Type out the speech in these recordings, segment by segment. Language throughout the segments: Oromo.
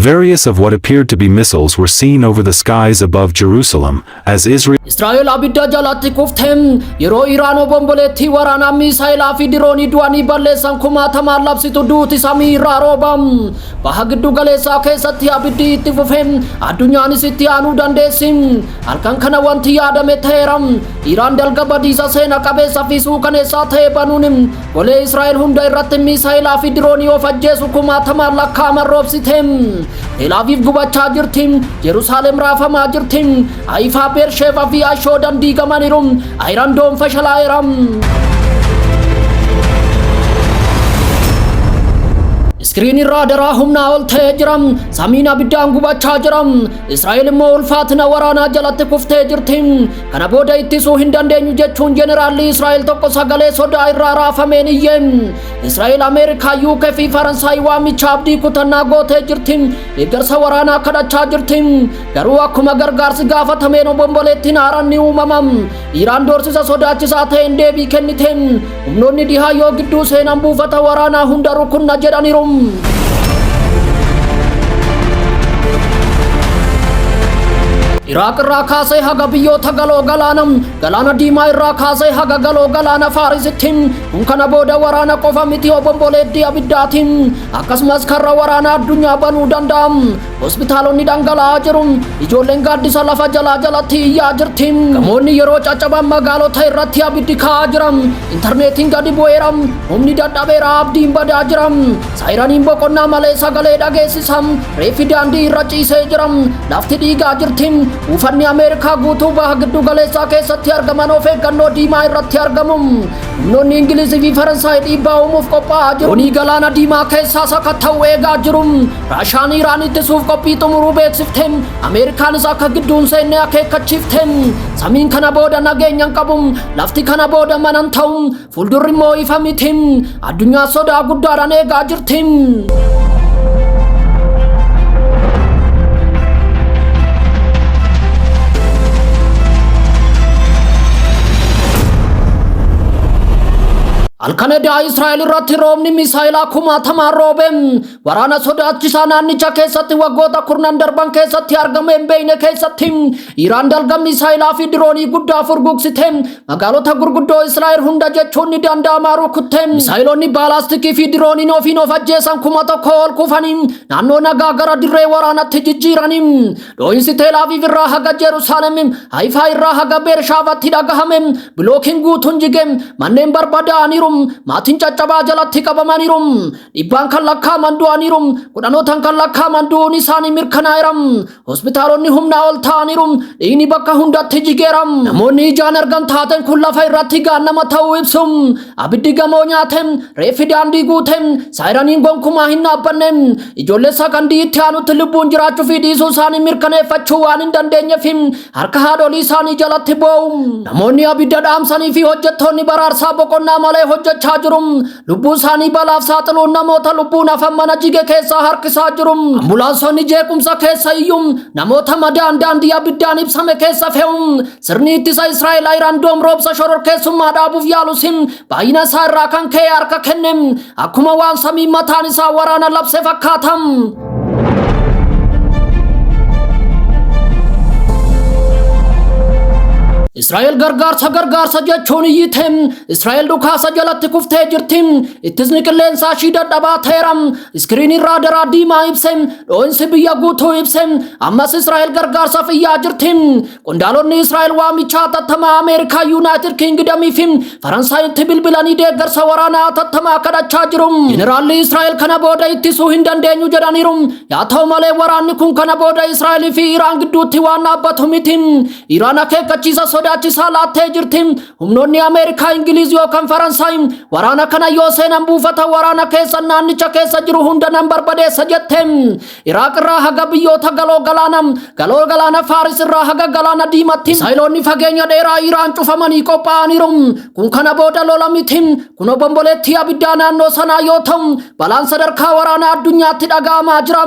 Various of what appeared to be missiles were seen over the skies above Jerusalem, as Israa'el abidda jalatti kuftem yeroo Iraanoo bomboleetti waraana Misaa'elaa fi diroonii du'anii balleessan kumaatamaan labsitu duuti samii irraa roobam. Baha giddu galeessaa keessatti abiddi itti fufem addunyaanis itti aanuu dandeessim. Halkan kana wanti yaadame ta'eeram. Iraan dalga badiisa seena qabeessa fi suukaneessaa ta'e banuunim golee Israa'el hunda irratti Misaa'elaa fi diroonii of ajjeesu kumaatamaan lakkaaman roobsitem. Tel Aviv gubachaa jirtim, Yerusaalem raafamaa jirtim, Haifaa Beershebaa fi Ashoodan diigamaniirum, Ayiraan doonfa shalaayeram. Iskiriin irraa daraa humnaa ol ta'ee jiram, samiin abiddaan gubachaa jiram, Israa'el immoo ulfaatina waraanaa jalatti kuftee jirtim. Kana booda ittisuu hin dandeenyu jechuun jeneraalli Israa'el tokko sagalee sodaa irraa raafameen iyyem. Israa'el Ameerikaa UK fi Faransaay waamicha abdii kutannaa gootee jirtim. Deeggarsa waraanaa kadhachaa jirtim. Garuu akkuma gargaarsi gaafatameen bomboleettiin haaraan ni uumamam. Iraan doorsisa sodaachisaa ta'een deebii kennitem. Humnoonni dhihaa yoo gidduu seenan buufata waraanaa hunda rukunna jedhaniirum. Iraq irraa kaasee haga biyyoota galoo galaanam galaana diimaa irraa kaasee haga galoo galaana Faarisittim kun kana booda waraana qofa miti bomboleetti abiddaatiin akkasumas karra waraana addunyaa banuu danda'am. Hospitaalonni dhangala'aa jiru, ijoolleen gaaddisa lafa jalatti iyyaa jirtim. Gamoonni yeroo caccaban magaalota irratti abiddi ka'aa jiram. Intarneetiin gadi bu'eeram, humni dadhabeera abdiin badaa jiram. Saayiraniin boqonnaa malee sagalee dhageessisam, reeffi daandii irra ciisee jiram, lafti dhiigaa jirtim. Ufanni Ameerikaa guutuu baha giddu galeessaa keessatti argaman of eeggannoo diimaa irratti argamu. Humnoonni Ingilizii fi Faransaay dhiibbaa uumuuf qophaa'aa jiru. Doonii galaana diimaa keessaa sakatta'uu eegaa jiru. Raashaan Iraan ittisuuf qophii xumuruu beeksifte. Ameerikaanis akka gidduun seennee akeekkachiifte. Samiin kana booda nageenyaan qabu. Lafti kana booda manan ta'u. Fuuldurri immoo ifa miti. Addunyaa sodaa guddaadhaan eegaa jirti. Alkanada Israa'el irratti roobni Misaa'elaa kumaatamaan roobem waraana sodaachisaa naannicha keessatti waggoota kurnan darban keessatti argame hin beekne keessatti Iraan dalga Misaa'elaa fi diroonii guddaa furgugsite magaalota gurguddoo Israa'el hunda jechuun ni danda'ama rukutte. Misaa'elonni baalaastikii fi dirooniin ofiin of ajjeesan 1,000 ol kufanii naannoo nagaa gara dirree waraanatti jijjiiranii. Dhoohinsi Tel Aviv irraa haga Yerusaalem, Haifaa irraa haga Beershabaatti dhagahame, bilookiin guutuun jige, manneen barbadaa'aniiru. Maatiin caccabaa jalatti qabamaniiru. Dhibbaan kan lakkaaman du'aniiru. Kudhanootaan kan lakkaaman du'uun isaanii mirkanaa'eera. Hospitaalonni humnaa ol ta'aniiru. Dhiigni bakka hundatti jigeera. Namoonni ijaan argan taateen kun lafa irratti gaannama ta'uu ibsu. Abiddi gamoo nyaate, reeffi daandii guute, saayiraniin gonkumaa hin dhaabbanne. Ijoollee sakandii itti aanutti lubbuun jiraachuu fi dhiisuu isaanii mirkaneeffachuu waan hin dandeenyeef harka haadholii isaanii jalatti boo'u. Namoonni abidda dhaamsanii fi hojjettoonni baraarsaa boqonnaa malee hojjechaa jiru. Lubbuu isaanii balaaf saaxiluun namoota lubbuun hafan mana jige keessaa harkisaa jiru. Ambulaansonni jeequmsa keessa iyyuu namoota madaan daandii abiddaan ibsame keessa fe'u. Sirni ittisa Israa'el Iraan doom roobsa shororkeessummaa dhaabuuf yaalus baay'ina isaa irraa kan ka'e harka kenne. Akkuma waan samii mataan isaa waraana labse fakkaata. Israa'el gargaarsa jechuun iyyite. Israa'el dhukaasa jalatti kuftee jirti. Ittisni qilleensaa ishii dadhabaa ta'eera. Iskiriin irraa daraa diimaa ibse. Dhoohinsi biyya guutuu ibse. Ammas Israa'el gargaarsaaf iyyaa jirti. Qondaalonni Israa'el waamicha hatattamaa Ameerikaa, Yuunaayitid Kingdamii fi Faransaayitti bilbilanii deeggarsa waraanaa hatattamaa kadhachaa jiru. Jeneraalli Israa'el kana booda ittisuu hin dandeenyu jedhaniiru. Yaa ta'u malee waraanni kun kana booda Israa'elii fi Iraan gidduutti waan dhaabbatu miti. Iraan akeekkachiisa sodaachisaa laattee jirti. Humnoonni Ameerikaa, Ingiliz yookaan Faransaay waraana kana yoo seenan buufata waraana keessa naannicha keessa jiru hunda nan barbadessa jette. Iraaq irraa haga biyyoota galoo galaana Faaris irraa haga galaana diimatti Misaa'elonni fageenya dheeraa Iraan cufamanii qophaa'aniiru. Kun kana booda lola miti. Kun bomboleettii abiddaa naannoo sanaa yoo ta'u balaan sadarkaa waraanaa addunyaatti dhaga'amaa jira.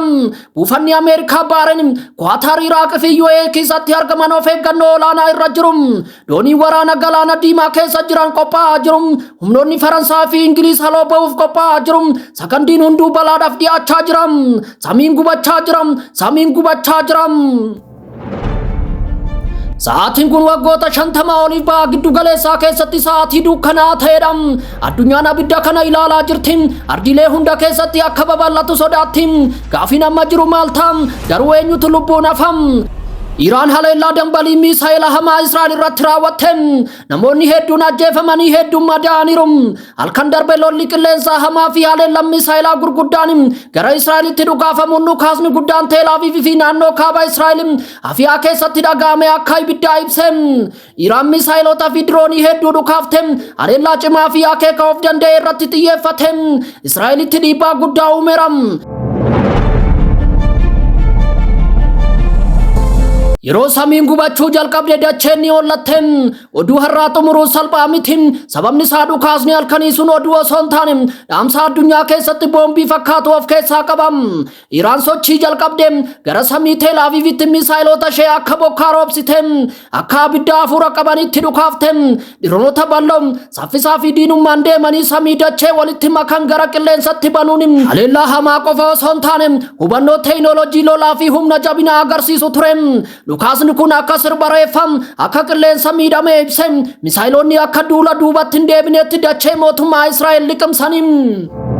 Buufanni Ameerikaa Baaren, Kwaatar, Iraaq fi UAE keessatti argaman of eeggannoo olaanaa irra jiru. doonii waraana galaana diimaa keessa jiran qophaa'aa jiru. Humnoonni Faransaay fi Ingiliis haloo ba'uuf qophaa'aa jiru. Sakandiin hunduu balaadhaaf dhiyaachaa jira. Samiin gubachaa jira. Samiin gubachaa jira. Sa'aatiin kun waggoota 50 oliif ba'a giddu galeessaa keessatti sa'aatii dukkanaa ta'edha. Addunyaan abidda kana ilaalaa jirti. Ardiilee hunda keessatti akka babal'atu sodaatti. Gaafiin amma jiru maal ta'a? Garuu eenyutu lubbuun hafa? Iraan haleellaa dambalii Misaa'ela hamaa Israa'el irratti raawwatte. Namoonni hedduun ajjeefamanii hedduun madaa'aniiru. Halkan darbe lolli qilleensaa hamaa fi haleellaan Misaa'elaa gurguddaan gara Israa'elitti dhukaafamuun dhukaasni guddaan Teel Aviivii fi naannoo kaaba Israa'el Afiyaa keessatti dhaga'ame akka ibiddaa ibse. Iraan Misaa'ilota fi diroonii hedduu dhukaafte. Haleellaa cimaa fi akeeka of danda'e irratti xiyyeeffate. Israa'elitti dhiibbaa guddaa uumeera. Yeroo samiin gubachuu jalqabde dacheen ni hollatte. Oduu har'aa xumuruun salphaa miti. Sababni isaa dhukaasni halkanii sun oduu osoo hin taane dhaamsa addunyaa keessatti boombii fakkaatu of keessaa qaba. Iraan sochii jalqabde gara samii Teel Aviivitti Misaa'ilota ishee akka bokkaa roobsite. Akka abidda hafuura qabanitti dhukaafte. Diroonota bal'oo saffisaa fi diinummaan deemanii samii dachee walitti makan gara qilleensatti banuun haleellaa hamaa qofa osoo hin taane hubannoo teekinooloojii lolaa fi humna jabinaa agarsiisu ture. Dhukaasni kun akka sirba reeffam akka qilleensa miidhamee ibse. Misaa'ilonni akka duula duubatti hin deebinetti dachee mootummaa Israa'el liqimsanii.